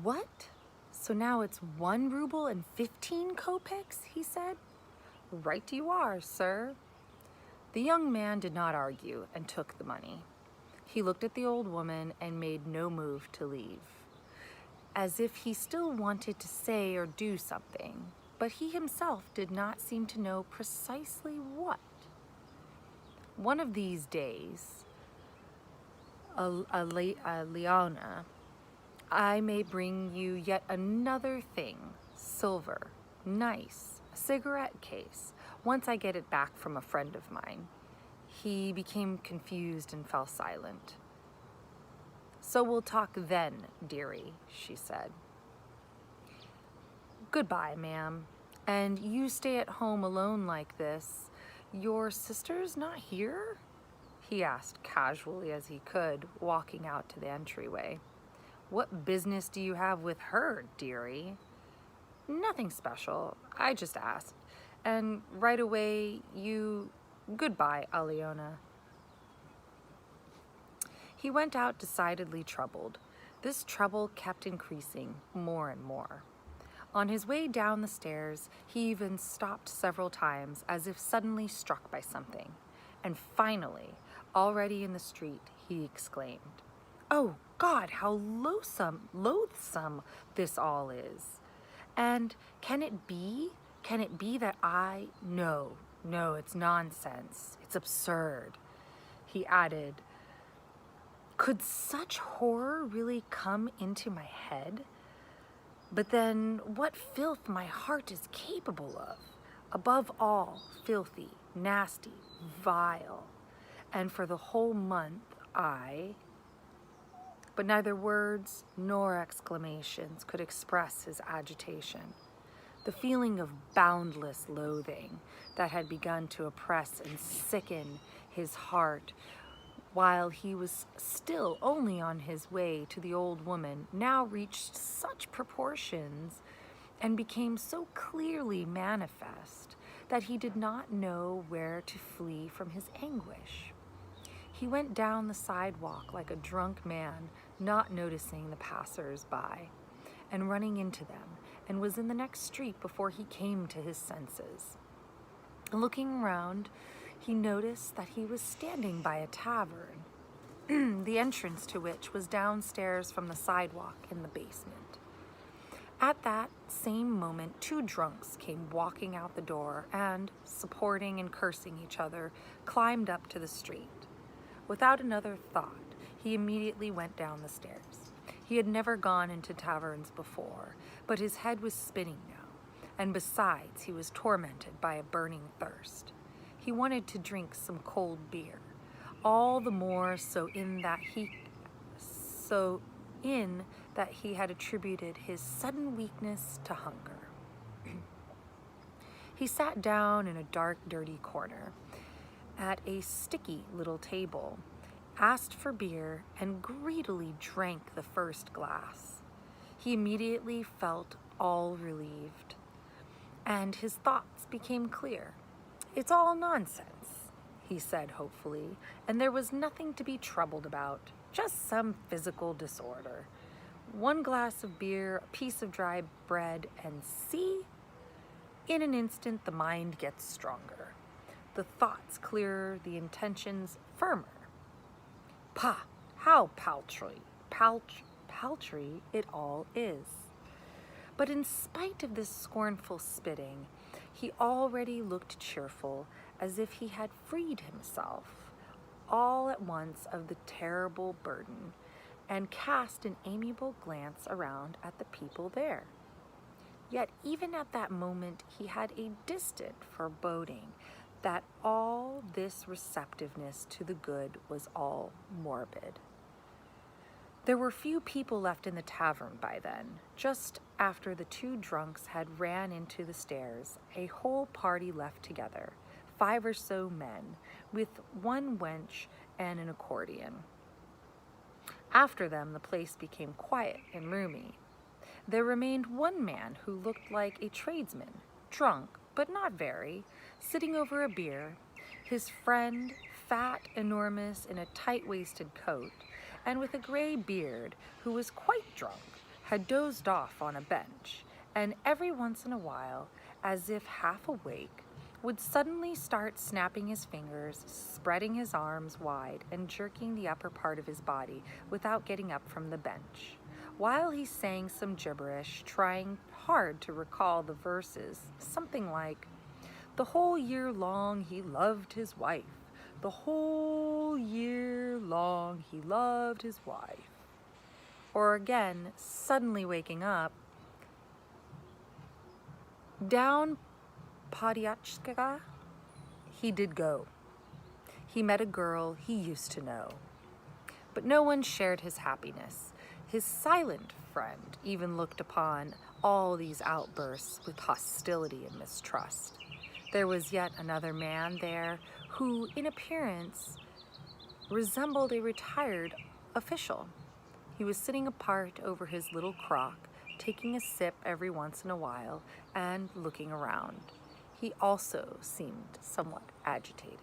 What? So now it's 1 ruble and 15 kopecks, he said. Right you are, sir. The young man did not argue and took the money. He looked at the old woman and made no move to leave, as if he still wanted to say or do something, but he himself did not seem to know precisely what. One of these days, Leona, I may bring you yet another thing, silver, nice, a cigarette case, once I get it back from a friend of mine. He became confused and fell silent. So we'll talk then, dearie, she said. Goodbye, ma'am. And you stay at home alone like this. Your sister's not here? He asked casually as he could, walking out to the entryway. What business do you have with her, dearie? Nothing special. I just asked. And right away, Goodbye, Aliona. He went out decidedly troubled. This trouble kept increasing more and more. On his way down the stairs, he even stopped several times as if suddenly struck by something. And finally, already in the street, he exclaimed, "Oh God, how loathsome this all is. And can it be that no, it's nonsense. It's absurd." He added, "Could such horror really come into my head? But then what filth my heart is capable of. Above all, filthy, nasty, vile. And for the whole month But neither words nor exclamations could express his agitation. The feeling of boundless loathing that had begun to oppress and sicken his heart while he was still only on his way to the old woman now reached such proportions and became so clearly manifest that he did not know where to flee from his anguish. He went down the sidewalk like a drunk man, not noticing the passers-by, and running into them, and was in the next street before he came to his senses. Looking round, he noticed that he was standing by a tavern, the entrance to which was downstairs from the sidewalk in the basement. At that same moment, 2 drunks came walking out the door and, supporting and cursing each other, climbed up to the street. Without another thought, he immediately went down the stairs. He had never gone into taverns before, but his head was spinning now, and besides, he was tormented by a burning thirst. He wanted to drink some cold beer, all the more so in that he had attributed his sudden weakness to hunger. He sat down in a dark, dirty corner at a sticky little table, asked for beer, and greedily drank the first glass. He immediately felt all relieved, and his thoughts became clear. "It's all nonsense," he said hopefully, "and there was nothing to be troubled about, just some physical disorder. 1 glass of beer, a piece of dry bread, and see, in an instant the mind gets stronger, the thoughts clearer, the intentions firmer. Pah, how paltry it all is." But in spite of this scornful spitting, he already looked cheerful, as if he had freed himself all at once of the terrible burden, and cast an amiable glance around at the people there. Yet even at that moment he had a distant foreboding that all this receptiveness to the good was all morbid. There were few people left in the tavern by then. Just after the 2 drunks had ran into the stairs, a whole party left together, 5 or so men, with 1 wench and an accordion. After them, the place became quiet and roomy. There remained 1 man who looked like a tradesman, drunk, but not very, sitting over a beer, his friend, fat, enormous, in a tight-waisted coat, and with a gray beard, who was quite drunk, had dozed off on a bench, and every once in a while, as if half awake, would suddenly start snapping his fingers, spreading his arms wide, and jerking the upper part of his body without getting up from the bench, while he sang some gibberish, trying hard to recall the verses, something like, "The whole year long he loved his wife. The whole year long he loved his wife." Or again, suddenly waking up, "Down Podyachka he did go. He met a girl he used to know." But no one shared his happiness. His silent friend even looked upon all these outbursts with hostility and mistrust. There was yet another man there who, in appearance, resembled a retired official. He was sitting apart over his little crock, taking a sip every once in a while and looking around. He also seemed somewhat agitated.